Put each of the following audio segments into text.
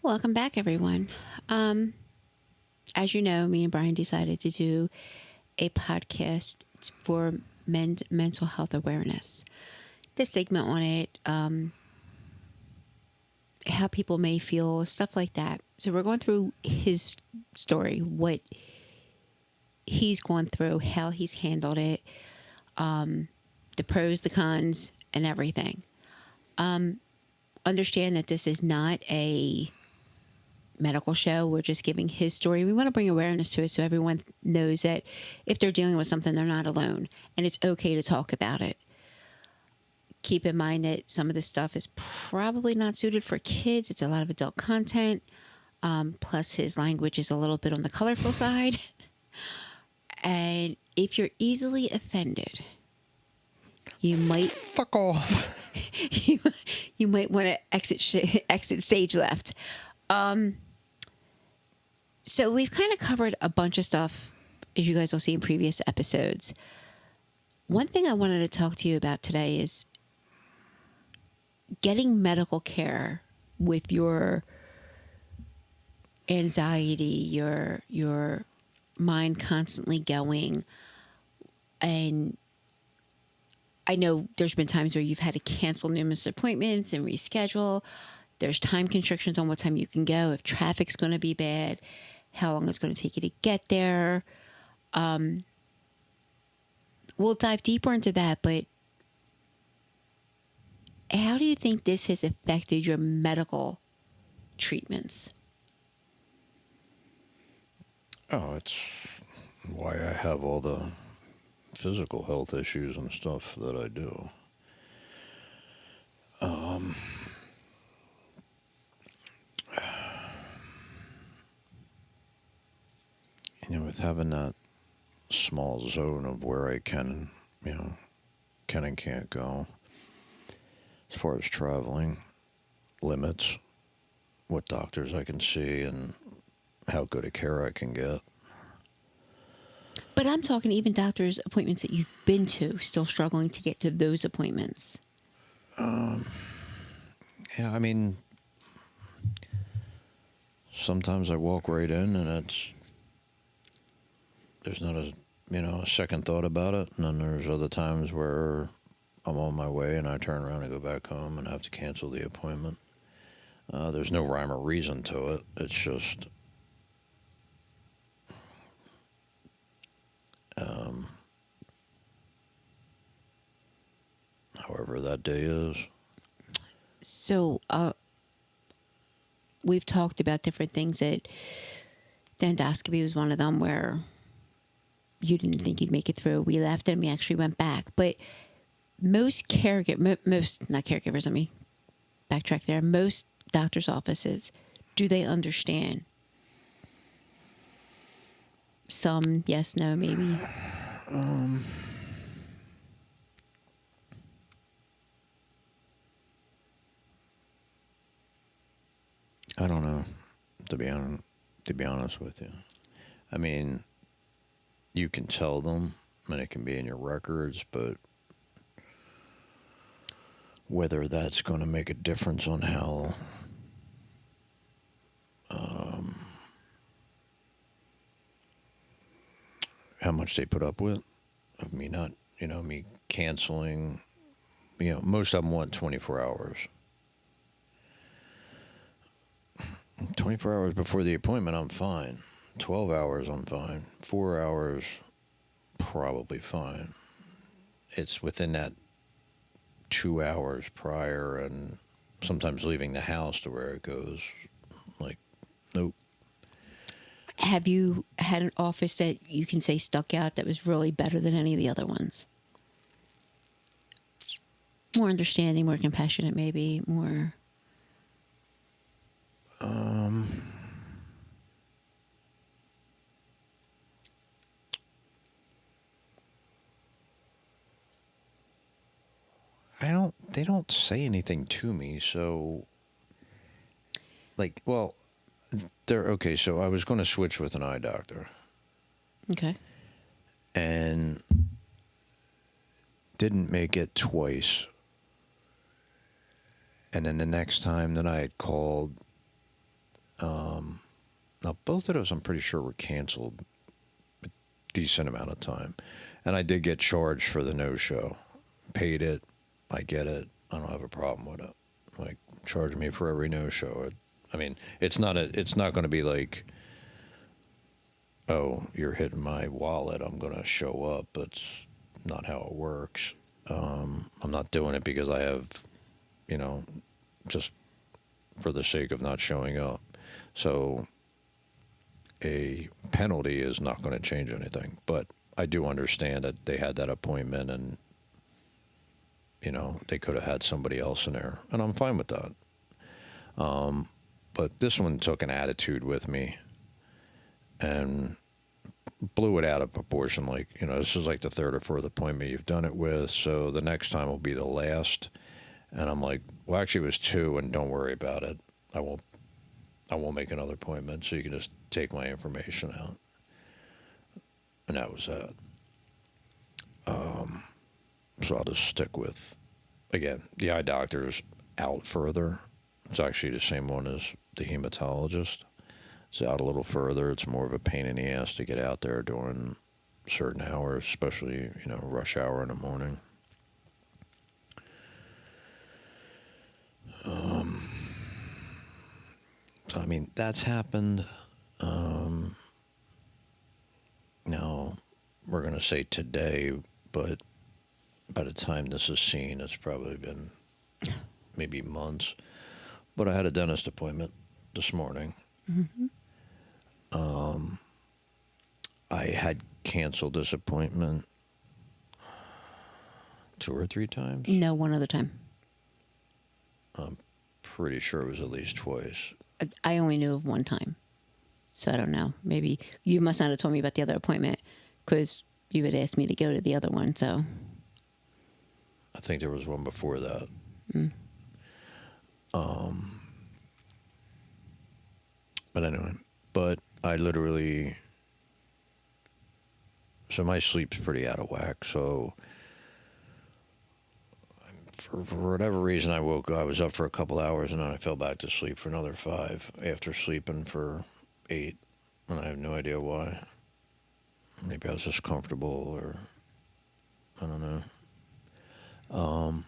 Welcome back, everyone. Um, as you know, me and Brian decided to do a podcast for men's mental health awareness. The segment on it, how people may feel, stuff like that. So we're going through his story, what he's gone through, how he's handled it, the pros, the cons, and everything. Understand that this is not a medical show. We're just giving his story. We want to bring awareness to it so everyone knows that if they're dealing with something, they're not alone and it's okay to talk about it. Keep in mind that some of this stuff is probably not suited for kids. It's a lot of adult content. Plus, his language is a little bit on the colorful side. And if you're easily offended, you might Fuck off. you, you might want to exit stage left. So we've kind of covered a bunch of stuff, as you guys will see in previous episodes. One thing I wanted to talk to you about today is getting medical care with your anxiety, your mind constantly going. And I know there's been times where you've had to cancel numerous appointments and reschedule. There's time constrictions on what time you can go, if traffic's going to be bad, how long it's going to take you to get there. We'll dive deeper into that, but how do you think this has affected your medical treatments? Oh, it's why I have all the physical health issues and stuff that I do. With having that small zone of where I can, can and can't go, as far as traveling, limits what doctors I can see and how good a care I can get. But I'm talking even doctor's appointments that you've been to, still struggling to get to those appointments. Yeah, I mean, sometimes I walk right in and there's not a second thought about it, and then there's other times where I'm on my way and I turn around and go back home and have to cancel the appointment. There's no rhyme or reason to it. It's just however that day is. So we've talked about different things that the endoscopy was one of them where you didn't think you'd make it through. We left and we actually went back. But most not caregivers, let me backtrack there. Most doctor's offices, do they understand? Some, yes, no, maybe. I don't know, to be honest with you. I mean, you can tell them, and it can be in your records, but whether that's going to make a difference on how much they put up with of me not, me canceling. Most of them want 24 hours. 24 hours before the appointment, I'm fine. 12 hours, I'm fine. 4 hours, probably fine. It's within that 2 hours prior and sometimes leaving the house to where it goes. Like, nope. Have you had an office that you can say stuck out that was really better than any of the other ones? More understanding, more compassionate, maybe more. They don't say anything to me, so, like, well, they're okay. So I was going to switch with an eye doctor, Okay. and didn't make it twice. And then the next time that I had called, Now, both of those I'm pretty sure were canceled a decent amount of time. And I did get charged for the no-show. Paid it. I get it. I don't have a problem with it. Like, charge me for every no-show. I mean, it's not going to be like, oh, you're hitting my wallet, I'm going to show up. That's not how it works. I'm not doing it because I have, just for the sake of not showing up. So a penalty is not going to change anything. But I do understand that they had that appointment and, they could have had somebody else in there. And I'm fine with that. But this one took an attitude with me and blew it out of proportion. Like, this is like the third or fourth appointment you've done it with. So the next time will be the last. And I'm like, well, actually it was two, and don't worry about it. I won't make another appointment. So you can just take my information out. And that was that. So I'll just stick with, again, the eye doctor's out further. It's actually the same one as the hematologist. It's out a little further. It's more of a pain in the ass to get out there during certain hours, especially, rush hour in the morning. So, I mean, that's happened. Now, we're going to say today, but by the time this is seen, it's probably been maybe months. But I had a dentist appointment this morning. Mm-hmm. I had canceled this appointment 2 or 3 times. No, one other time. I'm pretty sure it was at least twice. I only knew of one time. So I don't know. Maybe you must not have told me about the other appointment because you had asked me to go to the other one. So I think there was one before that. Mm. But anyway, I literally, so my sleep's pretty out of whack. So for whatever reason, I woke up, I was up for a couple hours, and then I fell back to sleep for another 5 after sleeping for 8. And I have no idea why. Maybe I was just comfortable, or I don't know.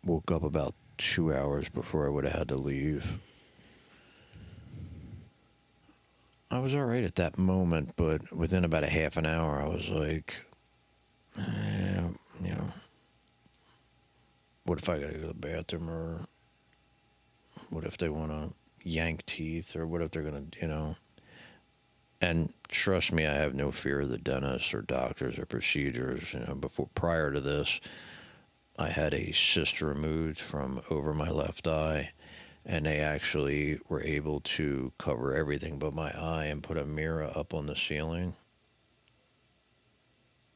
Woke up about 2 hours before I would have had to leave. I was all right at that moment, but within about a half an hour, I was like, what if I got to go to the bathroom, or what if they want to yank teeth, or what if they're going to, And trust me, I have no fear of the dentist or doctors or procedures. Prior to this, I had a cyst removed from over my left eye, and they actually were able to cover everything but my eye and put a mirror up on the ceiling.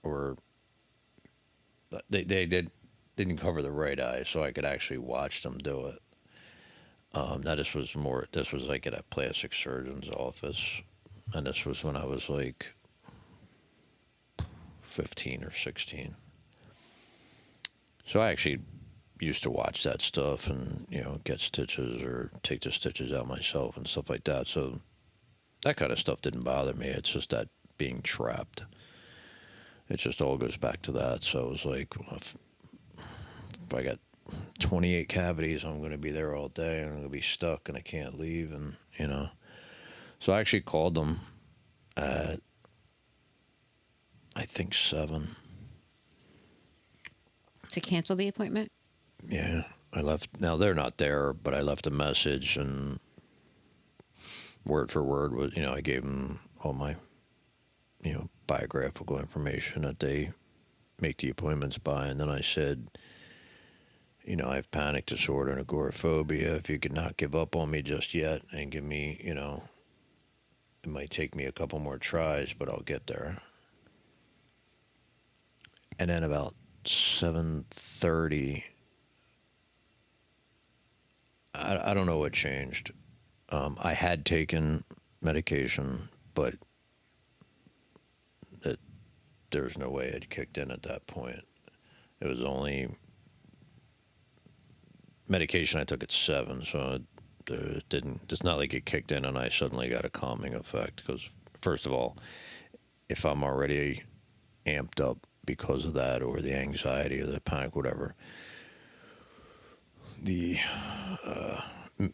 Or they didn't cover the right eye, so I could actually watch them do it. Now this was like at a plastic surgeon's office, and this was when I was like 15 or 16. So I actually used to watch that stuff and, get stitches or take the stitches out myself and stuff like that. So that kind of stuff didn't bother me. It's just that being trapped. It just all goes back to that. So it was like, well, if I got 28 cavities, I'm going to be there all day, and I'm going to be stuck and I can't leave. And, so I actually called them at, I think, 7. To cancel the appointment? Yeah, I left. Now they're not there, but I left a message, and word for word was, I gave them all my, biographical information that they make the appointments by, and then I said, I have panic disorder and agoraphobia. If you could not give up on me just yet and give me, it might take me a couple more tries, but I'll get there. And then about 7:30. I don't know what changed. I had taken medication, but there was no way it kicked in at that point. It was only medication I took at 7, so It didn't. It's not like it kicked in and I suddenly got a calming effect. Because first of all, if I'm already amped up because of that, or the anxiety or the panic, whatever, the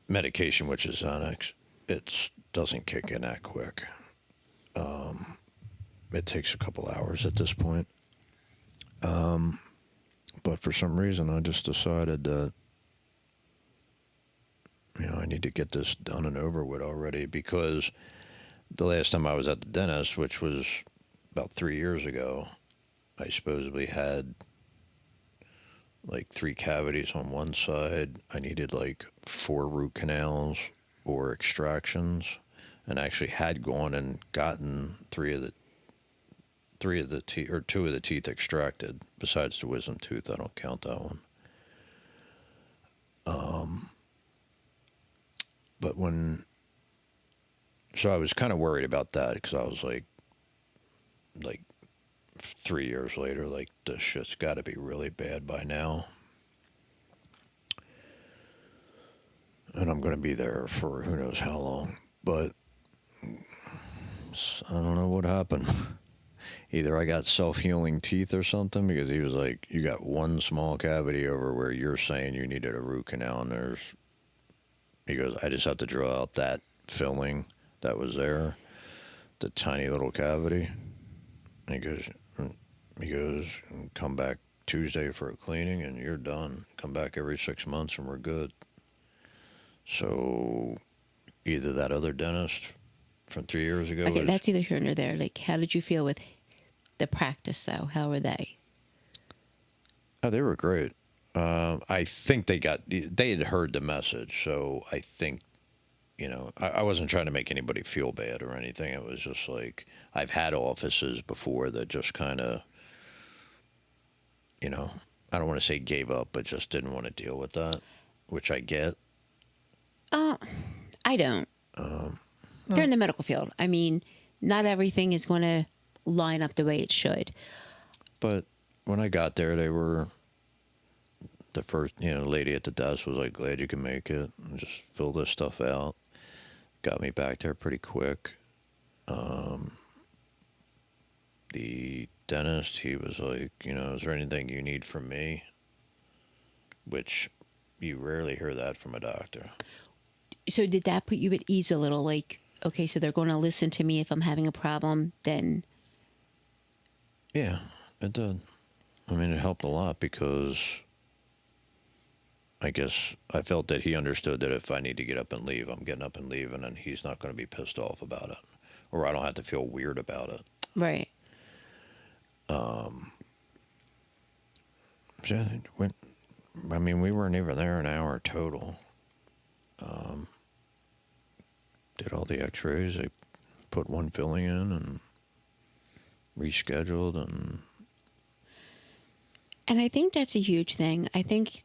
medication, which is Xanax, it doesn't kick in that quick. It takes a couple hours at this point. But for some reason, I just decided that, I need to get this done and over with already, because the last time I was at the dentist, which was about 3 years ago, I supposedly had like 3 cavities on one side. I needed like 4 root canals or extractions, and actually had gone and gotten three of the teeth, or 2 of the teeth extracted. Besides the wisdom tooth, I don't count that one. But so I was kind of worried about that, because I was like 3 years later, like, this shit's got to be really bad by now. And I'm going to be there for who knows how long. But I don't know what happened. Either I got self-healing teeth or something, because he was like, you got one small cavity over where you're saying you needed a root canal, and he goes, I just have to drill out that filling that was there, the tiny little cavity. And he goes, come back Tuesday for a cleaning and you're done. Come back every 6 months and we're good. So either that other dentist from 3 years ago. Okay, that's either here nor there. Like, how did you feel with the practice, though? How were they? Oh, they were great. I think they had heard the message, so I think, I wasn't trying to make anybody feel bad or anything. It was just like, I've had offices before that just kind of, I don't want to say gave up, but just didn't want to deal with that, which I get. I don't. They're in the medical field. I mean, not everything is going to line up the way it should. But when I got there, they were the first, the lady at the desk was like, glad you can make it. And just fill this stuff out. Got me back there pretty quick. The dentist, he was like, is there anything you need from me? Which you rarely hear that from a doctor. So did that put you at ease a little? Like, okay, so they're going to listen to me if I'm having a problem, then... Yeah, it did. I mean, it helped a lot, because I guess I felt that he understood that if I need to get up and leave, I'm getting up and leaving, and he's not going to be pissed off about it, or I don't have to feel weird about it. Right. So yeah, we weren't even there an hour total. Did all the x-rays. They put one filling in and rescheduled. And I think that's a huge thing. I think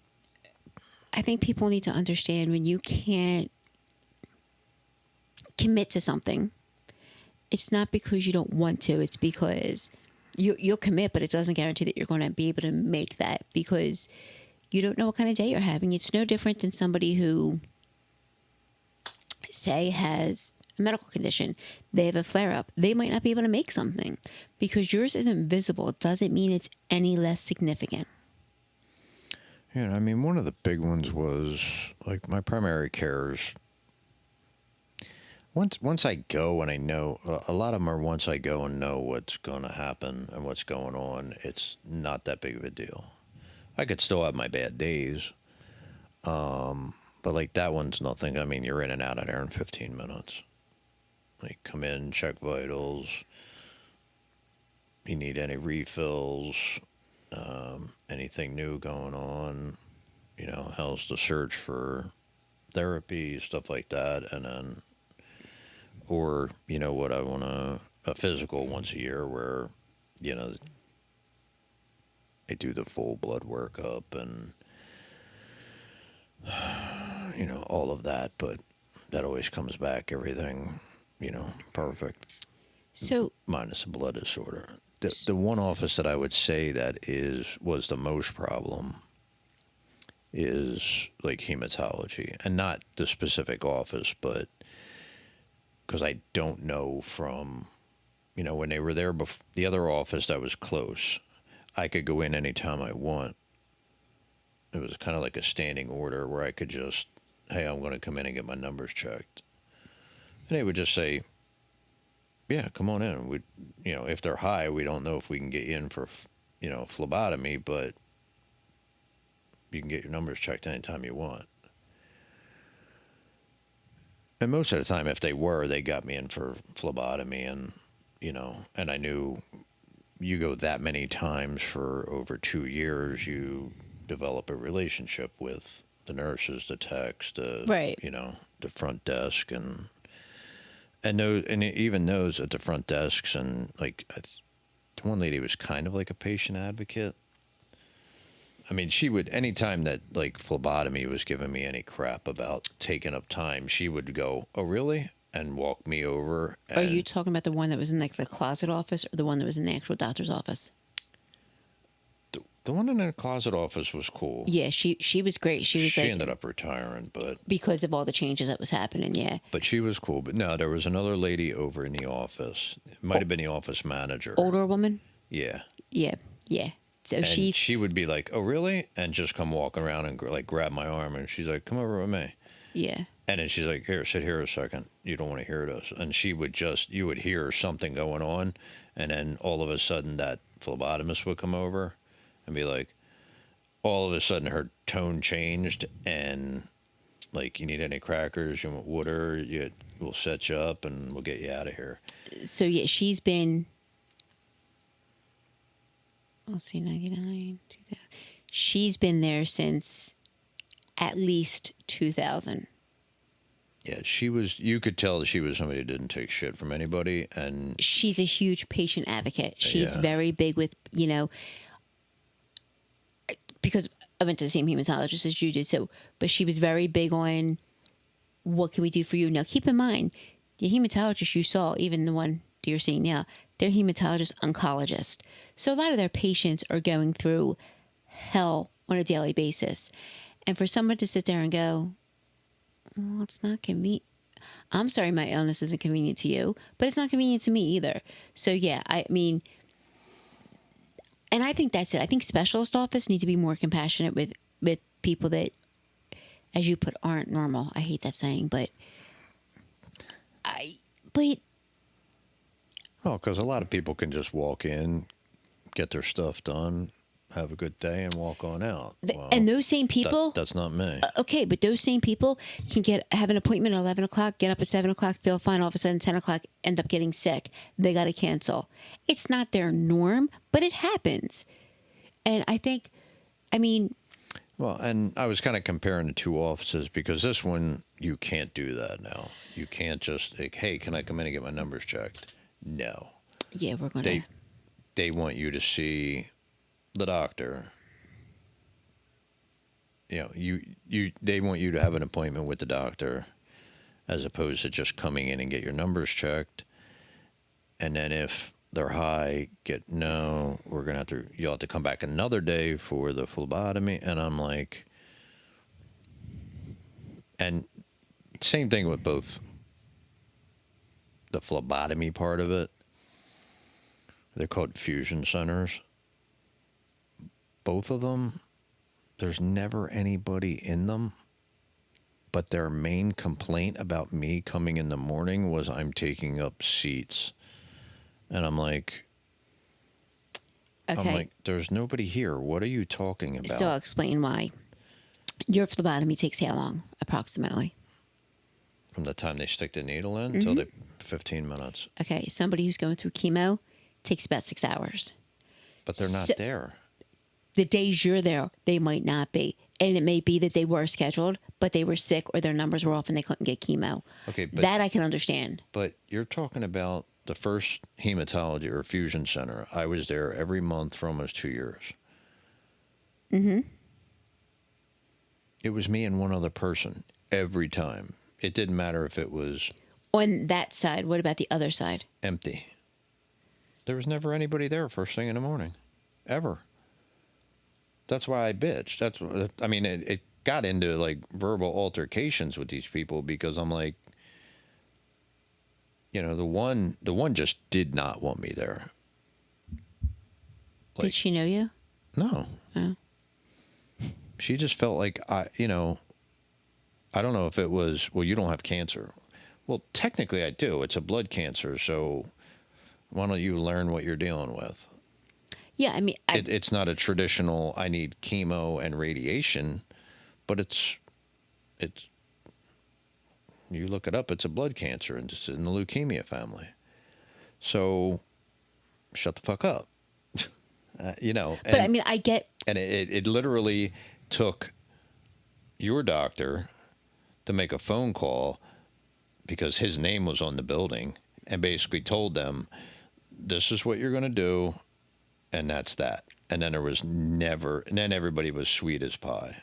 people need to understand, when you can't commit to something, it's not because you don't want to. It's because you'll commit, but it doesn't guarantee that you're going to be able to make that, because you don't know what kind of day you're having. It's no different than somebody who, say, has a medical condition. They have a flare-up. They might not be able to make something. Because yours isn't visible, it doesn't mean it's any less significant. Yeah, one of the big ones was, like, my primary cares. Once I go and I know, a lot of them are once I go and know what's going to happen and what's going on, it's not that big of a deal. I could still have my bad days, but like that one's nothing. You're in and out of there in 15 minutes. Like, come in, check vitals. You need any refills, anything new going on, how's the search for therapy, stuff like that, and then, or, what I want a physical once a year where, they do the full blood workup and, all of that, but that always comes back, everything, perfect. So, Minus a blood disorder. The one office that I would say that was the most problem is like hematology, and not the specific office, but because I don't know from, when they were there, the other office that was close, I could go in anytime I want. It was kind of like a standing order where I could just, hey, I'm going to come in and get my numbers checked. And they would just say, yeah, come on in. We, if they're high, we don't know if we can get you in for, phlebotomy, but you can get your numbers checked anytime you want. And most of the time, if they got me in for phlebotomy, and, and I knew you go that many times for over 2 years, you develop a relationship with the nurses, the techs, Right. The front desk, and those, and even those at the front desks, and like the one lady was kind of like a patient advocate. I mean, she would, anytime that like phlebotomy was giving me any crap about taking up time, she would go, "Oh, really?" and walk me over. And Are you talking about the one that was in like the closet office, or the one that was in the actual doctor's office? the one in the closet office was cool. Yeah, she was great. She was She like, ended up retiring, but because of all the changes that was happening. Yeah. but she was cool. But no, there was another lady over in the office. It might have been the office manager. Older woman. Yeah. Yeah. Yeah. So And she's she would be like, "Oh, really?" and just come walking around and like grab my arm, and she's like, "Come over with me." yeah. And then she's like, "Here, sit here a second. You don't want to hear this." And she would you would hear something going on, and then all of a sudden that phlebotomist would come over and be like, all of a sudden her tone changed, and like, "You need any crackers? You want water? We'll set you up and we'll get you out of here." So yeah, she's been. Let's see, 99, 2000. She's been there since at least 2000. Yeah, she was. You could tell that she was somebody who didn't take shit from anybody, and She's a huge patient advocate. She's Yeah. very big with, because I went to the same hematologist as you did. So, but she was very big on what can we do for you. Now, keep in mind, the hematologist you saw, even the one that you're seeing now, they're hematologist oncologist. So a lot of their patients are going through hell on a daily basis. And for someone to sit there and go, well, it's not convenient. I'm sorry, my illness isn't convenient to you, but it's not convenient to me either. So yeah, I mean, and I think that's it. I think specialist office need to be more compassionate with people that, as you put, aren't normal. I hate that saying, but oh, because a lot of people can just walk in, get their stuff done, have a good day, and walk on out. Well, and those same people, that's not me. okay, but those same people can have an appointment at 11 o'clock, get up at 7 o'clock, feel fine, all of a sudden 10 o'clock, end up getting sick. They got to cancel. It's not their norm, but it happens. And Well, and I was kind of comparing the two offices, because this one, you can't do that now. You can't just like, "Hey, can I come in and get my numbers checked?" No. yeah, we're going to. They want you to see the doctor. They want you to have an appointment with the doctor, as opposed to just coming in and get your numbers checked. And then if they're high, you'll have to come back another day for the phlebotomy. And I'm like, and same thing with both the phlebotomy part of it. They're called fusion centers. Both of them, there's never anybody in them. But their main complaint about me coming in the morning was I'm taking up seats. And I'm like, Okay. there's nobody here. What are you talking about? So I'll explain why. Your phlebotomy takes how long, approximately? From the time they stick the needle in till 15 minutes. Okay, somebody who's going through chemo takes about 6 hours. But they're not there. The days you're there, they might not be. And it may be that they were scheduled, but they were sick or their numbers were off and they couldn't get chemo. Okay, but that I can understand. But you're talking about the first hematology or fusion center. I was there every month for almost 2 years. Mm-hmm. It was me and one other person every time. It didn't matter if it was On that side, what about the other side? empty. There was never anybody there first thing in the morning. Ever. That's why I bitched. That's what, I mean, it got into like verbal altercations with these people because I'm like, the one just did not want me there. Did Like, she know you? no, Oh. she just felt like I don't know if it was, well, you don't have cancer. Well, technically I do. It's a blood cancer, so why don't you learn what you're dealing with? Yeah, I mean, It's not a traditional, I need chemo and radiation, but it's, you look it up, it's a blood cancer and it's in the leukemia family. So shut the fuck up. but I mean, I get. And it literally took your doctor to make a phone call because his name was on the building and basically told them, this is what you're going to do. And that's that. And then there was never, and then everybody was sweet as pie.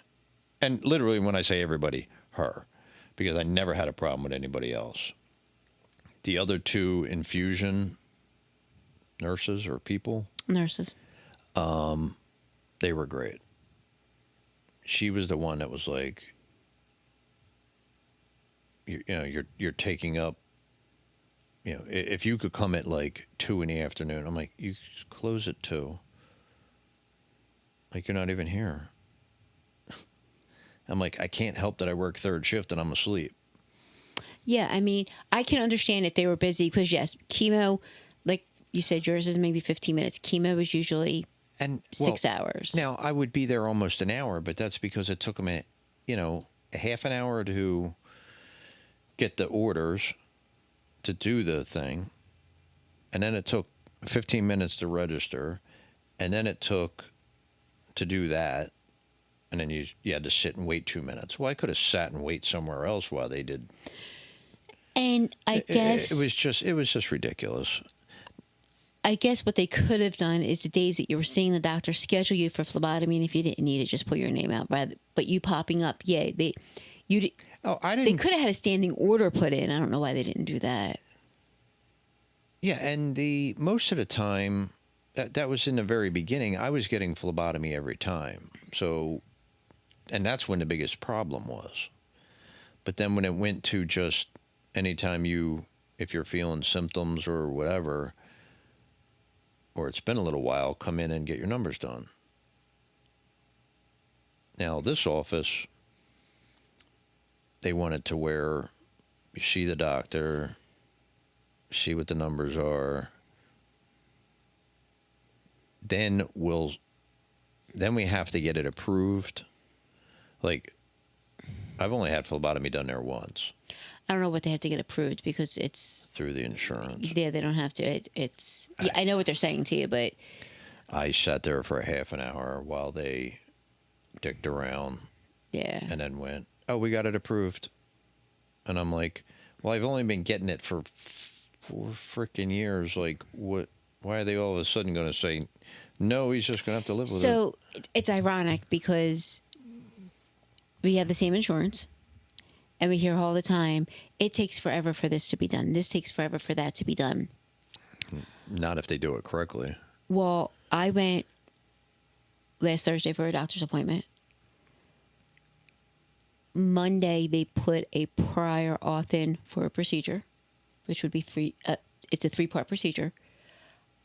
And literally, when I say everybody, her, because I never had a problem with anybody else. The other two infusion nurses or people, Nurses. they were great. She was the one that was like, you're taking up, if you could come at like 2 in the afternoon, I'm like, you close at 2. Like, you're not even here. I'm like, I can't help that I work third shift and I'm asleep. Yeah, I mean, I can understand if they were busy because, yes, chemo, like you said, yours is maybe 15 minutes. Chemo is usually And 6 hours. Now, I would be there almost an hour, but that's because it took them a half an hour to get the orders to do the thing. And then it took 15 minutes to register. And then it took to do that. And then you had to sit and wait 2 minutes. Well, I could have sat and wait somewhere else while they did. And I guess it was just ridiculous. I guess what they could have done is the days that you were seeing the doctor, schedule you for phlebotomy, and if you didn't need it, just put your name out. But you popping up, yeah, I didn't. They could have had a standing order put in. I don't know why they didn't do that. Yeah, and the most of the time, that was in the very beginning. I was getting phlebotomy every time, so, and that's when the biggest problem was. But then when it went to just anytime if you're feeling symptoms or whatever, or it's been a little while, come in and get your numbers done. Now, this office, they wanted to where you see the doctor, see what the numbers are, then we have to get it approved. Like, I've only had phlebotomy done there once. I don't know what they have to get approved because it's through the insurance. Yeah, they don't have to. I know what they're saying to you, but I sat there for a half an hour while they dicked around. Yeah. And then went, oh, we got it approved. And I'm like, well, I've only been getting it for 4 freaking years. Like, what? Why are they all of a sudden going to say, no, he's just going to have to live with it? So it's ironic because we have the same insurance. And we hear all the time, it takes forever for this to be done. This takes forever for that to be done. Not if they do it correctly. Well, I went last Thursday for a doctor's appointment. Monday, they put a prior auth in for a procedure, which would be free. It's a 3-part procedure.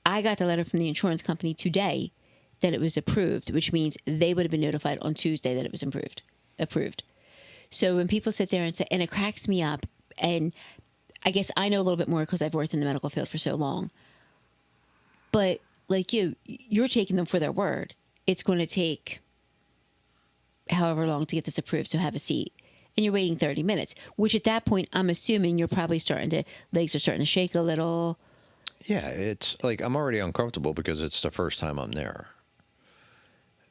I got the letter from the insurance company today that it was approved, which means they would have been notified on Tuesday that it was approved. So when people sit there and say, and it cracks me up, and I guess I know a little bit more because I've worked in the medical field for so long. But like you're taking them for their word. It's going to take however long to get this approved, so have a seat. And you're waiting 30 minutes, which at that point, I'm assuming you're probably legs are starting to shake a little. Yeah, it's like I'm already uncomfortable because it's the first time I'm there.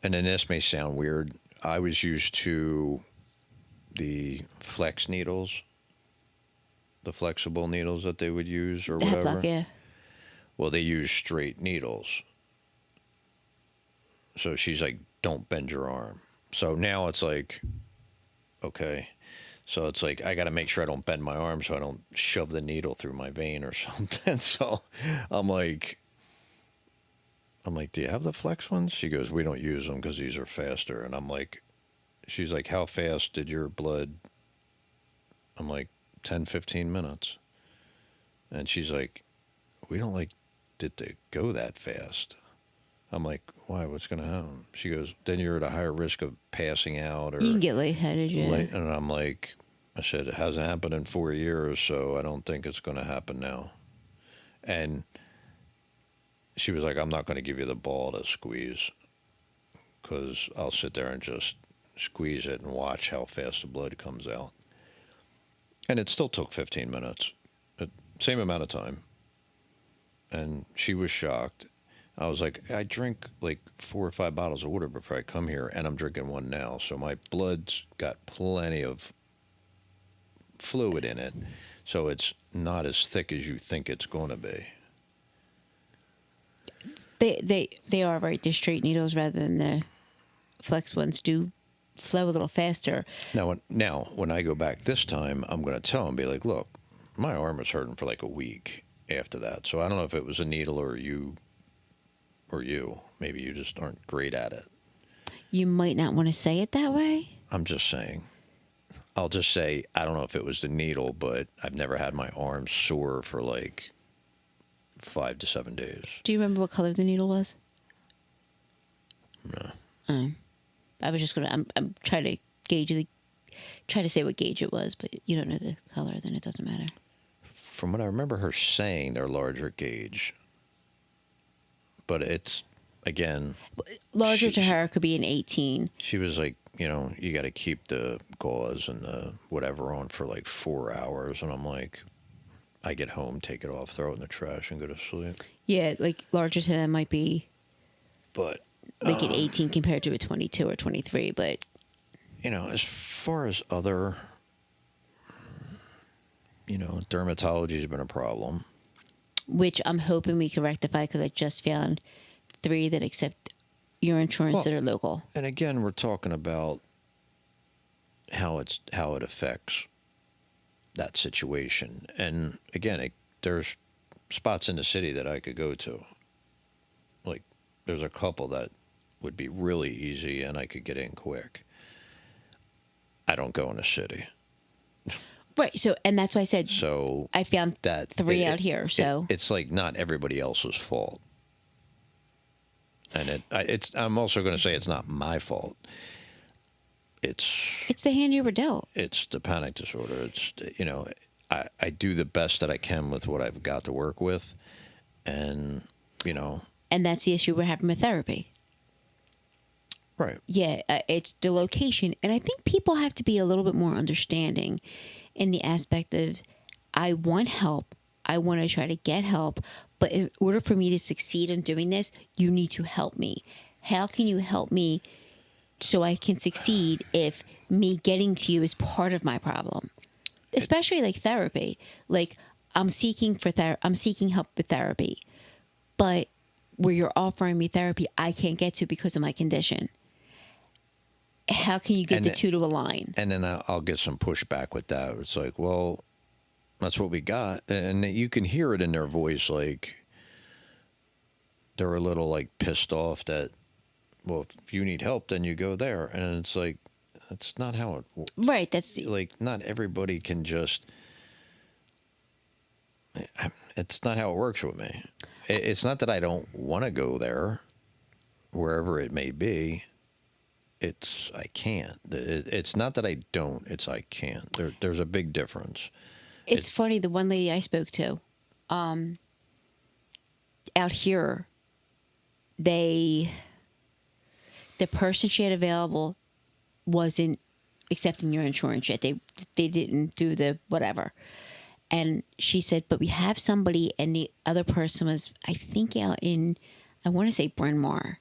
And then this may sound weird. I was used to the flex needles, the flexible needles that they would use or whatever. Heplock, yeah. Well, they use straight needles. So she's like, don't bend your arm. So now it's like, okay. So it's like, I got to make sure I don't bend my arm so I don't shove the needle through my vein or something. So I'm like, I'm like, do you have the flex ones? She goes, we don't use them because these are faster. And I'm like, she's like, how fast did your blood? I'm like, 10, 15 minutes. And she's like, we don't like it to go that fast. I'm like, why? What's going to happen? She goes, then you're at a higher risk of passing out or You can get lightheaded, yeah. late. And I'm like, I said, it hasn't happened in 4 years, so I don't think it's going to happen now. And she was like, I'm not going to give you the ball to squeeze because I'll sit there and just squeeze it and watch how fast the blood comes out. And it still took 15 minutes, same amount of time. And she was shocked. I was like, I drink like 4 or 5 bottles of water before I come here, and I'm drinking one now. So my blood's got plenty of fluid in it. So it's not as thick as you think it's going to be. They are right. They're straight needles rather than the flex ones do flow a little faster. Now, when I go back this time, I'm going to tell him, be like, look, my arm was hurting for like a week after that. So I don't know if it was a needle or you. Maybe you just aren't great at it. You might not want to say it that way. I'm just saying. I'll just say, I don't know if it was the needle, but I've never had my arm sore for like 5 to 7 days. Do you remember what color the needle was? No. I was just gonna. I'm trying to try to say what gauge it was, but you don't know the color, then it doesn't matter. From what I remember her saying, they're larger gauge. But it's, again... Larger to her could be an 18. She was like, you got to keep the gauze and the whatever on for like 4 hours. And I'm like, I get home, take it off, throw it in the trash, and go to sleep. Yeah, like larger to them might be... But... like an 18 compared to a 22 or 23, but... as far as other... dermatology has been a problem. Which I'm hoping we can rectify because I just found 3 that accept your insurance that are local. And again, we're talking about how it affects that situation. And again, there's spots in the city that I could go to. Like, there's a couple that would be really easy and I could get in quick. I don't go in the city. Right. So, and that's why I said, so I found that 3 out here. So it's like not everybody else's fault. And I'm also going to say it's not my fault. It's the hand you were dealt. It's the panic disorder. It's, I do the best that I can with what I've got to work with. And, And that's the issue we're having with therapy. Right. Yeah. It's the location. And I think people have to be a little bit more understanding in the aspect of, I want help. I want to try to get help. But in order for me to succeed in doing this, you need to help me. How can you help me so I can succeed if me getting to you is part of my problem? Especially like therapy. Like I'm seeking help with therapy. But where you're offering me therapy, I can't get to because of my condition. How can you get the two to align? And then I'll get some pushback with that. It's like, well, that's what we got. And you can hear it in their voice. Like they're a little like pissed off that, well, if you need help, then you go there. And it's like, that's not how it works. Right. That's like, not everybody can just, it's not how it works with me. It's not that I don't want to go there, wherever it may be. I can't. It's not that I don't. It's I can't. There's a big difference. It's funny. The one lady I spoke to, out here, the person she had available wasn't accepting your insurance yet. They didn't do the whatever. And she said, but we have somebody, and the other person was, I think, out in, I want to say Bryn Mawr.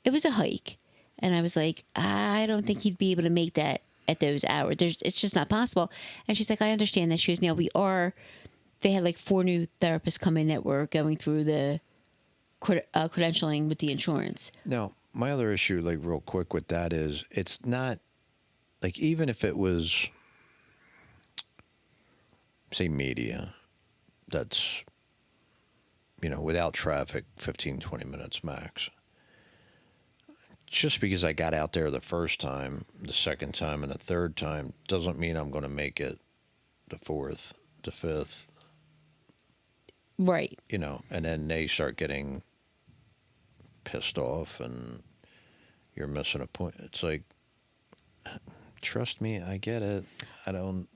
It was a hike. And I was like, I don't think he'd be able to make that at those hours. It's just not possible. And she's like, I understand that. She goes, now they had like 4 new therapists come in that were going through the credentialing with the insurance. Now, my other issue, like real quick with that is, it's not, like even if it was, say, media, that's, without traffic, 15, 20 minutes max. Just because I got out there the first time, the second time, and the third time doesn't mean I'm going to make it the fourth, the fifth, Right. and then they start getting pissed off and you're missing a point. It's like, trust me, I get it. I don't,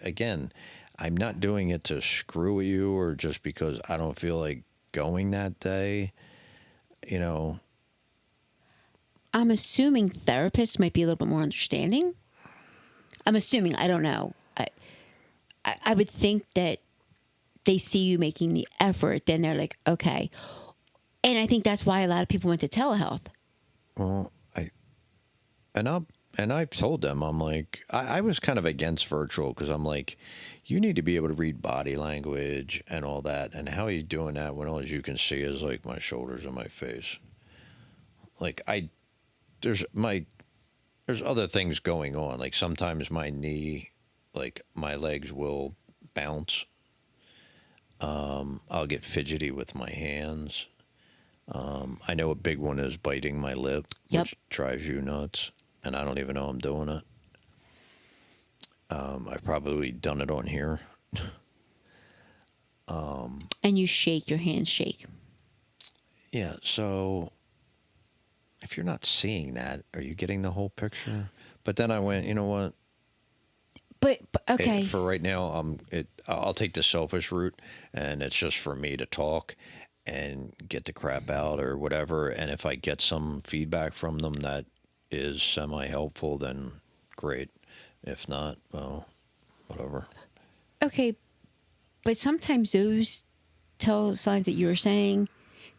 again, I'm not doing it to screw with you or just because I don't feel like going that day, I'm assuming therapists might be a little bit more understanding. I'm assuming. I don't know. I would think that they see you making the effort, then they're like, okay. And I think that's why a lot of people went to telehealth. Well, I've told them, I'm like, I was kind of against virtual because I'm like, you need to be able to read body language and all that. And how are you doing that when all you can see is like my shoulders and my face? Like there's other things going on. Like sometimes my knee, like my legs will bounce. I'll get fidgety with my hands. I know a big one is biting my lip, Yep. which drives you nuts. And I don't even know I'm doing it. I've probably done it on here. And you shake, your hands shake. Yeah, so if you're not seeing that, are you getting the whole picture? But then I went, you know what? But okay. For right now, I'll take the selfish route, and it's just for me to talk and get the crap out or whatever. And if I get some feedback from them that is semi-helpful, then great. If not, well, whatever. Okay. But sometimes those tell signs that you're saying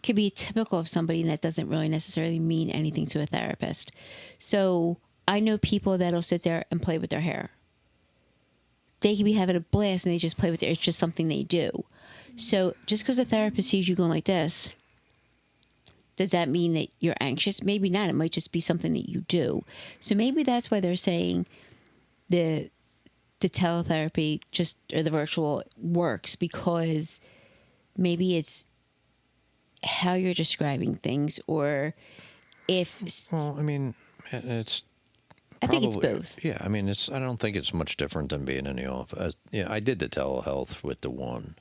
could be typical of somebody that doesn't really necessarily mean anything to a therapist. So I know people that'll sit there and play with their hair. They could be having a blast and they just play with it. It's just something they do. So just because a therapist sees you going like this, does that mean that you're anxious? Maybe not. It might just be something that you do. So maybe that's why they're saying the teletherapy or the virtual works, because maybe it's how you're describing things, or if Well, I mean, it's I think it's both. Yeah, I mean, I don't think it's much different than being in the office. Yeah, I did the telehealth with the one.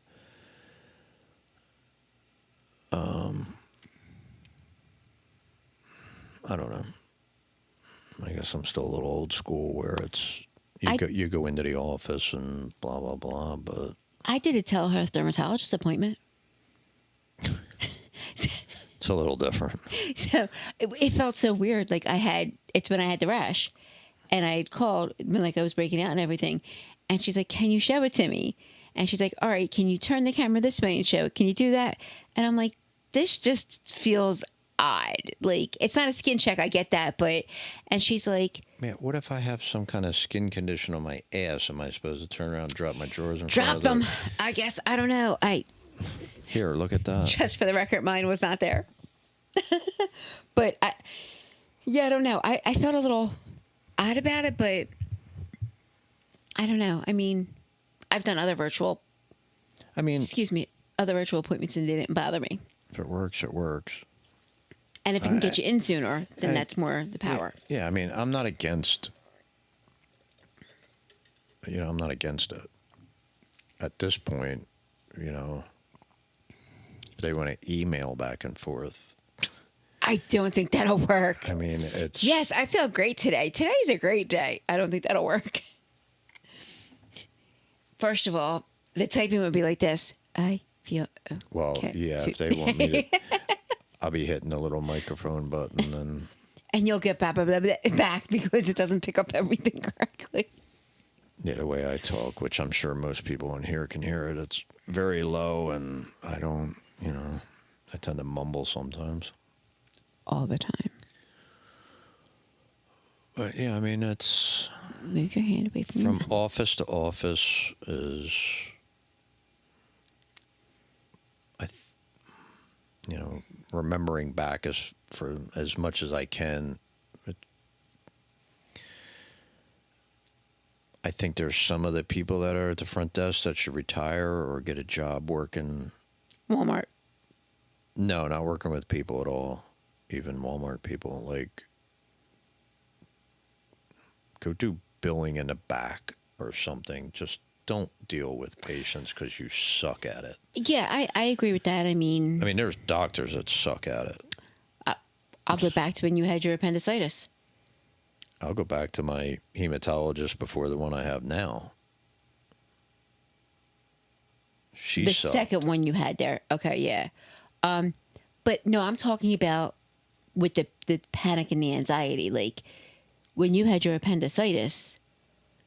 I don't know. I guess I'm still a little old school where it's you go into the office and blah blah blah. But I did a telehealth dermatologist appointment. it's a little different. So it felt so weird. Like it's when I had the rash, and I had called when like I was breaking out and everything, and she's like, "Can you show it to me?" And she's like, "All right, can you turn the camera this way and show it? Can you do that?" And I'm like, "This just feels odd. Like it's not a skin check. I get that, but," and she's like, Man, what if I have some kind of skin condition on my ass? Am I supposed to turn around and drop my drawers in front "Drop of them." I guess I don't know. Here, look at that. Just for the record, mine was not there. But I don't know. I felt a little odd about it, but I don't know. I mean, I've done other virtual appointments and they didn't bother me. If it works, it works. And if it can get you in sooner, then that's more the power. Yeah, I mean, I'm not against. I'm not against it. At this point, they want to email back and forth. I don't think that'll work. I mean, it's... Yes, I feel great today. Today's a great day. I don't think that'll work. First of all, the typing would be like this. I feel okay. Well, yeah, if they want me to... I'll be hitting the little microphone button and... And you'll get back because it doesn't pick up everything correctly. Yeah, the way I talk, which I'm sure most people in here can hear it, it's very low, and I don't, I tend to mumble sometimes. All the time. But yeah, I mean, it's... Move your hand away from office to office is... remembering back for as much as I can. I think there's some of the people that are at the front desk that should retire or get a job working Walmart. No, not working with people at all. Even Walmart people. Like, go do billing in the back or something. Just don't deal with patients because you suck at it. Yeah, I agree with that. I mean, there's doctors that suck at it. I'll go back to when you had your appendicitis. I'll go back to my hematologist before the one I have now. The Sucked. second one you had there. Okay, yeah. But no, I'm talking about with the panic and the anxiety. Like when you had your appendicitis,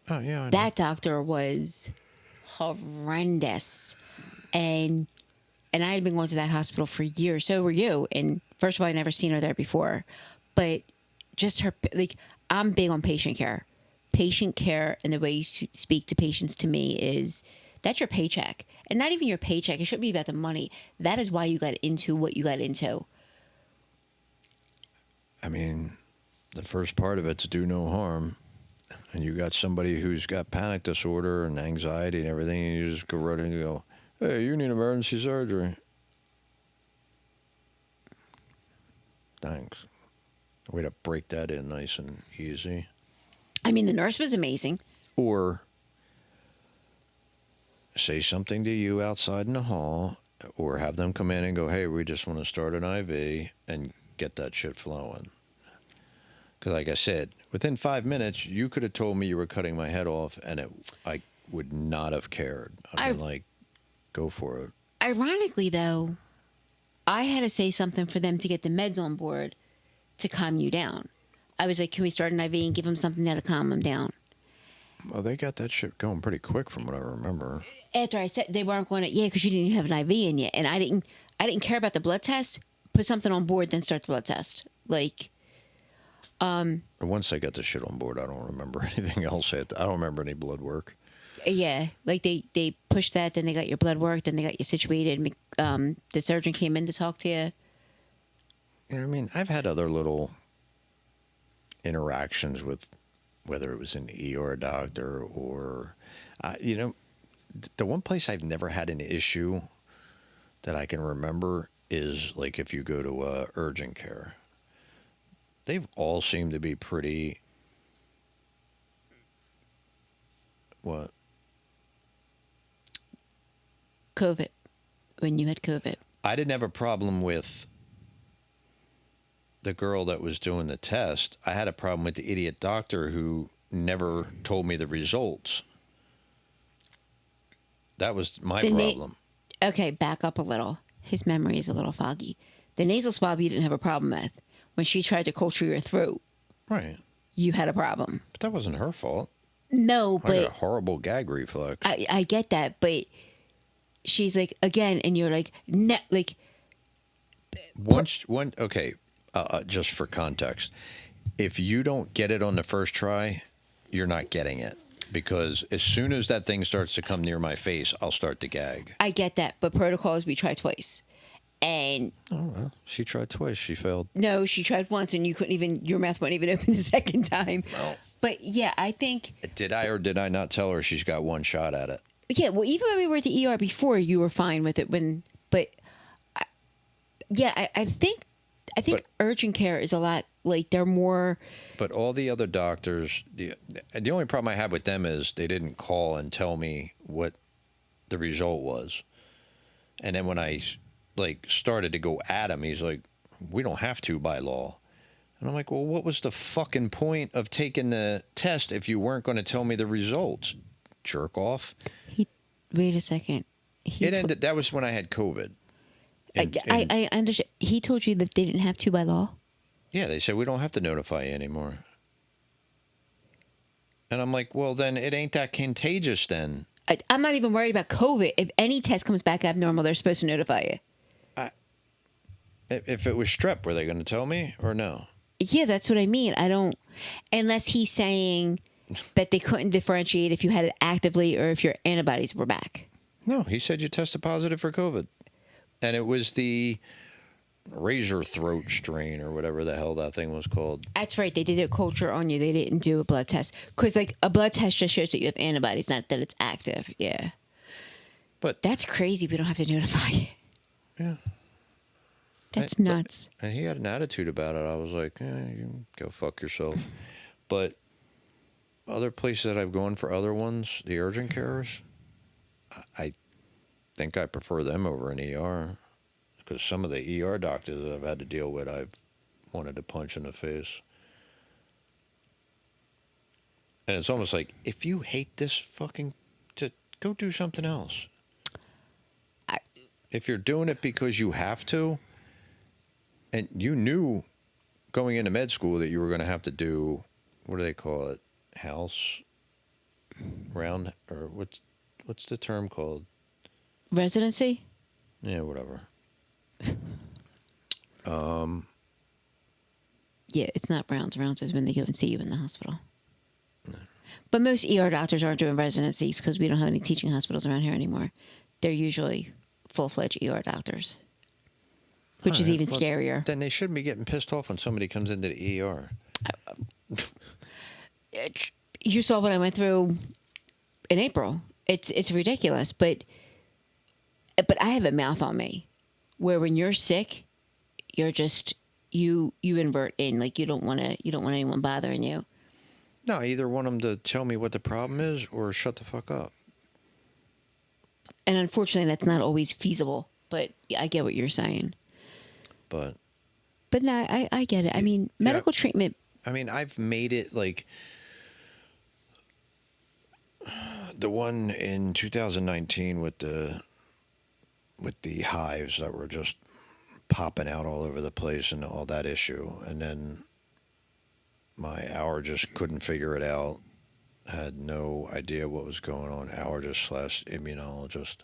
Oh, yeah, I know. that doctor was horrendous. And I had been going to that hospital for years. So were you. And first of all, I'd never seen her there before. But just her, like, I'm big on patient care. Patient care and the way you speak to patients to me is that's your paycheck. And not even your paycheck. It shouldn't be about the money. That is why you got into what you got into. I mean, the first part of it's do no harm. And you got somebody who's got panic disorder and anxiety and everything, and you just go right in and go, hey, you need emergency surgery. Thanks. Way to break that in nice and easy. I mean, the nurse was amazing. Or say something to you outside in the hall, or have them come in and go, hey, we just want to start an IV and get that shit flowing. Because like I said, within 5 minutes, you could have told me you were cutting my head off, and I would not have cared. I'd been like, go for it. Ironically, though, I had to say something for them to get the meds on board to calm you down. I was like, can we start an IV and give them something that'll calm them down? Well, they got that shit going pretty quick from what I remember. After I said they weren't going to, yeah, because you didn't even have an IV in yet. And I didn't care about the blood test. Put something on board, then start the blood test. Like, Once they got the shit on board, I don't remember anything else. I don't remember any blood work. yeah, like they pushed that, then they got your blood work, then they got you situated. The surgeon came in to talk to you. Yeah, I mean, I've had other little interactions with whether it was an ER doctor or, the one place I've never had an issue that I can remember is like if you go to urgent care. They've all seemed to be pretty. What? COVID, when you had COVID. I didn't have a problem with the girl that was doing the test. I had a problem with the idiot doctor who never told me the results. That was my problem. Okay, back up a little. His memory is a little foggy. The nasal swab you didn't have a problem with. When she tried to culture your throat, Right. you had a problem. But that wasn't her fault. No, I got a but horrible gag reflex. I get that. But she's like, again, and you're like, Okay, just for context, if you don't get it on the first try, you're not getting it. Because as soon as that thing starts to come near my face, I'll start to gag. I get that. But protocol is we try twice. And Oh, well, she tried twice. She failed. no, she tried once and you couldn't even, your mouth wouldn't even open the second time. No. But yeah, I think. Did I or did I not tell her she's got one shot at it? Yeah, well, even when we were at the ER before, you were fine with it. I think But- urgent care is a lot, like, they're more. But all the other doctors, the only problem I had with them is they didn't call and tell me what the result was. And then when I started to go at him, he's like, we don't have to by law. And I'm like, well, what was the fucking point of taking the test if you weren't going to tell me the results? Jerk off. Wait a second. That was when I had COVID. I understand. He told you that they didn't have to by law? Yeah, they said we don't have to notify you anymore. And I'm like, well, then it ain't that contagious then. I'm not even worried about COVID. If any test comes back abnormal, they're supposed to notify you. If it was strep, were they going to tell me or no? Yeah, that's what I mean. I don't, unless he's saying that they couldn't differentiate if you had it actively or if your antibodies were back. No, he said you tested positive for COVID. And it was the razor throat strain or whatever the hell that thing was called. That's right. They did a culture on you. They didn't do a blood test. Because, like, a blood test just shows that you have antibodies, not that it's active. Yeah. But That's crazy. We don't have to notify you. yeah. That's nuts. And he had an attitude about it. I was like, you can go fuck yourself. But other places that I've gone for other ones, the urgent cares, I think I prefer them over an ER. Because some of the ER doctors that I've had to deal with, I've wanted to punch in the face. And it's almost like, if you hate this fucking, to go do something else. If you're doing it because you have to, and you knew going into med school that you were going to have to do, what do they call it? House round, or what's the term called? Residency? Yeah, whatever. Yeah, it's not rounds. Rounds is when they go and see you in the hospital. But most ER doctors aren't doing residencies because we don't have any teaching hospitals around here anymore. They're usually full-fledged ER doctors, which is even scarier. Then they shouldn't be getting pissed off when somebody comes into the ER. You saw what I went through in April. It's ridiculous, but I have a mouth on me, where when you're sick, you're just you invert in, like you don't want anyone bothering you. No, I either want them to tell me what the problem is or shut the fuck up. And unfortunately, that's not always feasible. But I get what you're saying. But no, I get it. I mean, medical treatment. I mean, I've made it like the one in 2019 with the hives that were just popping out all over the place and all that issue. And then my allergist couldn't figure it out, had no idea what was going on. Allergist / immunologist.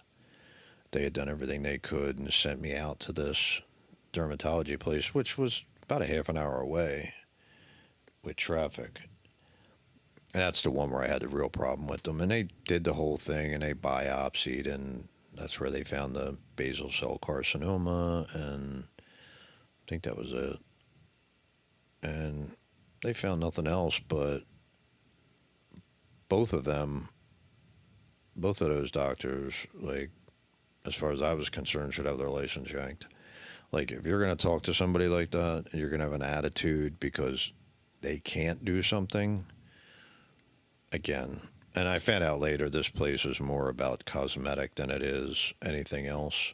They had done everything they could and sent me out to this dermatology place, which was about a half an hour away with traffic. And that's the one where I had the real problem with them. And they did the whole thing and they biopsied, and that's where they found the basal cell carcinoma, and I think that was it. And they found nothing else, but both of those doctors, like, as far as I was concerned, should have their license yanked. Like, if you're going to talk to somebody like that and you're going to have an attitude because they can't do something, again, and I found out later this place is more about cosmetic than it is anything else.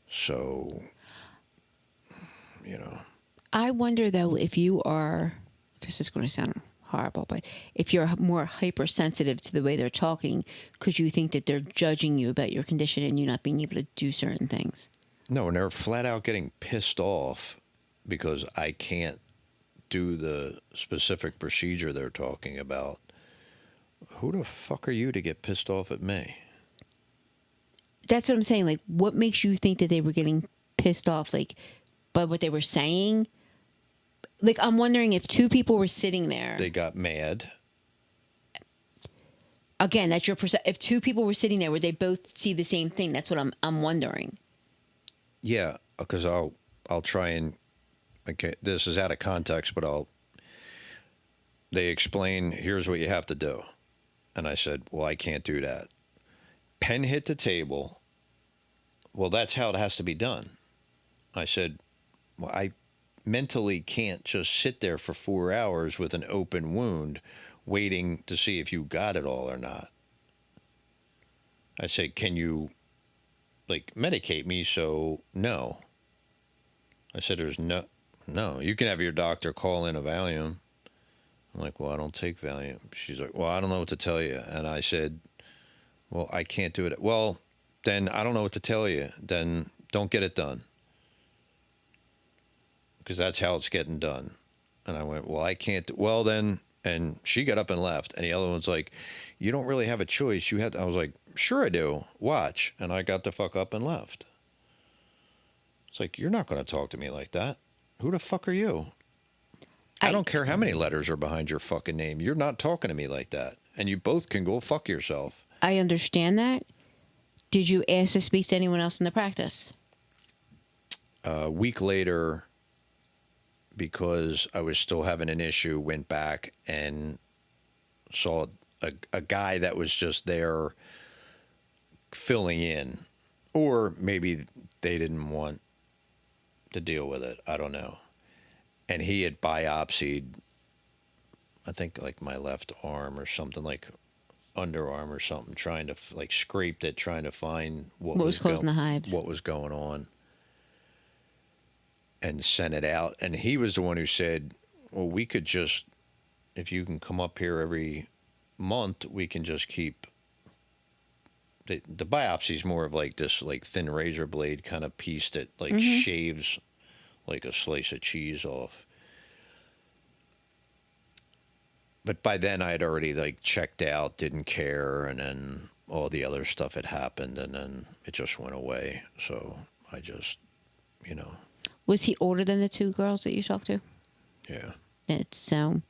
So, I wonder, though, if you are, this is going to sound horrible, but if you're more hypersensitive to the way they're talking, could you think that they're judging you about your condition and you not being able to do certain things? No, and they're flat out getting pissed off because I can't do the specific procedure they're talking about. Who the fuck are you to get pissed off at me? That's what I'm saying. Like, what makes you think that they were getting pissed off, like, by what they were saying? Like, I'm wondering if two people were sitting there. They got mad. Again, that's your perception. If two people were sitting there, would they both see the same thing? That's what I'm wondering. Yeah, because I'll try and, okay, this is out of context, but they explain, here's what you have to do. And I said, well, I can't do that. Pen hit the table. Well, that's how it has to be done. I said, well, I mentally can't just sit there for 4 hours with an open wound waiting to see if you got it all or not. I said, can you, like, medicate me? So, no. I said, there's no, you can have your doctor call in a Valium. I'm like, well, I don't take Valium. She's like, well, I don't know what to tell you. And I said, well, I can't do it. Well, then I don't know what to tell you. Then don't get it done. Because that's how it's getting done. And I went, well, I can't. Well, then, and she got up and left. And the other one's like, you don't really have a choice. You had. I was like, sure I do. Watch. And I got the fuck up and left. It's like, you're not going to talk to me like that. Who the fuck are you? I don't care how many letters are behind your fucking name. You're not talking to me like that. And you both can go fuck yourself. I understand that. Did you ask to speak to anyone else in the practice? A week later, because I was still having an issue, went back and saw a guy that was just there filling in. Or maybe they didn't want to deal with it. I don't know. And he had biopsied, I think, like my left arm or something, like underarm or something, trying to like scraped it, trying to find What was causing the hives? what was going on, and sent it out. And he was the one who said, "Well, we could just, if you can come up here every month, we can just keep." The biopsy is more of like this, like thin razor blade kind of piece that like shaves like a slice of cheese off. But by then I had already like checked out, didn't care, and then all the other stuff had happened, and then it just went away. So I just, you know, Was he older than the two girls that you talked to? yeah. It's so.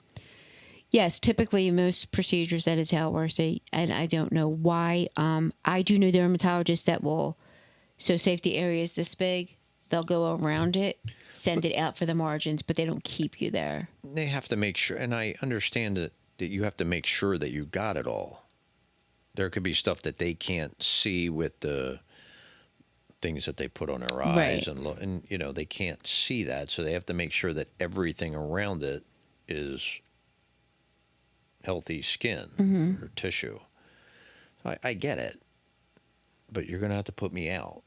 Yes, typically most procedures that is how it works. And I don't know why. I do know dermatologists that will. So say if the area is this big, they'll go around it, send it out for the margins, but they don't keep you there. They have to make sure, and I understand that you have to make sure that you got it all. There could be stuff that they can't see with the things that they put on their eyes, Right. and you know they can't see that, so they have to make sure that everything around it is healthy skin or tissue. I get it, but you're going to have to put me out.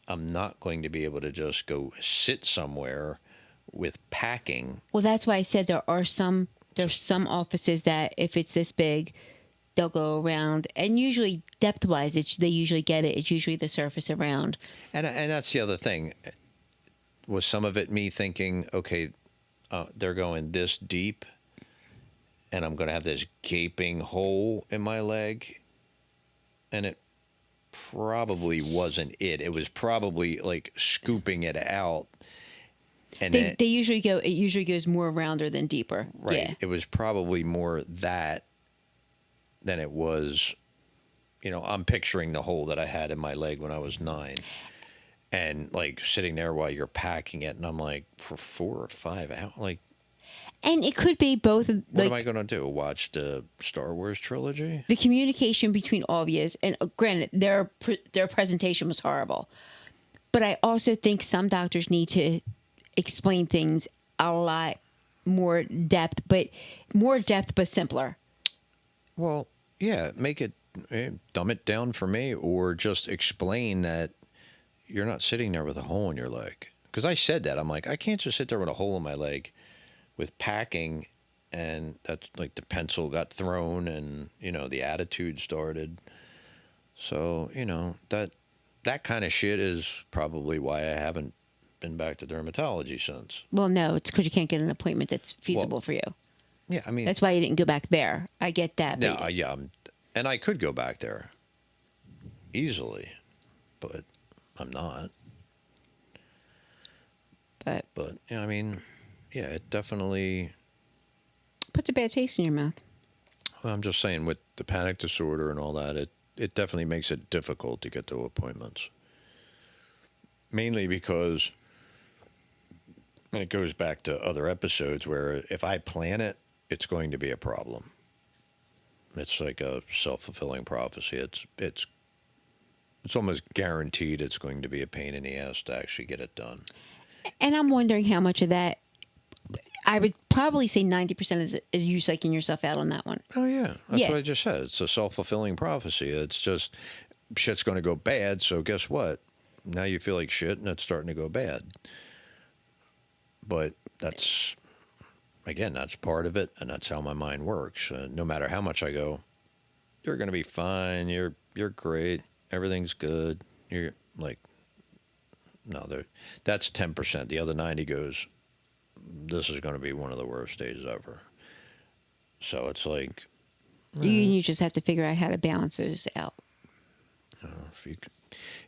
I'm not going to be able to just go sit somewhere with packing. Well, that's why I said there's some offices that if it's this big, they'll go around, and usually depth wise, they usually get it. It's usually the surface around. And that's the other thing. Was some of it me thinking, okay, they're going this deep, and I'm going to have this gaping hole in my leg, and it probably wasn't it. It was probably like scooping it out. And They usually go. It usually goes more rounder than deeper. right. Yeah. It was probably more that than it was. You know, I'm picturing the hole that I had in my leg when I was 9, and like sitting there while you're packing it, and I'm like, for 4 or 5 hours, like, And it could be both. what am I going to do? Watch the Star Wars trilogy? The communication between all of you, and granted, their presentation was horrible, but I also think some doctors need to explain things a lot more depth, but simpler. Well, yeah, make it dumb it down for me, or just explain that you're not sitting there with a hole in your leg. Because I said that, I'm like, I can't just sit there with a hole in my leg with packing, and that's like the pencil got thrown, and you know the attitude started. So you know that kind of shit is probably why I haven't been back to dermatology since. Well, no, it's because you can't get an appointment that's feasible for you. Yeah, I mean, That's why you didn't go back there. I get that. no, But yeah, and I could go back there easily, but I'm not. But yeah, I mean, yeah, it definitely. puts a bad taste in your mouth. Well, I'm just saying, with the panic disorder and all that, it definitely makes it difficult to get to appointments. Mainly because, and it goes back to other episodes where if I plan it, it's going to be a problem. It's like a self-fulfilling prophecy. It's almost guaranteed it's going to be a pain in the ass to actually get it done. And I'm wondering how much of that. I would probably say 90% is you psyching yourself out on that one. Oh, yeah. That's Yeah. what I just said. It's a self-fulfilling prophecy. It's just shit's going to go bad, so guess what? Now you feel like shit, and it's starting to go bad. But that's, again, that's part of it, and that's how my mind works. No matter how much I go, you're going to be fine. You're great. Everything's good. You're like, no, that's 10%. The other 90 goes, this is going to be one of the worst days ever. So it's like, You just have to figure out how to balance those out.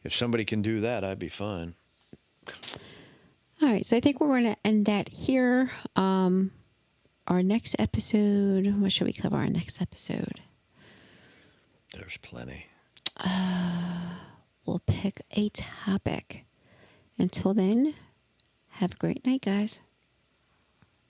if somebody can do that, I'd be fine. All right, so I think we're going to end that here. Our next episode, what should we cover our next episode? There's plenty. We'll pick a topic. Until then, have a great night, guys.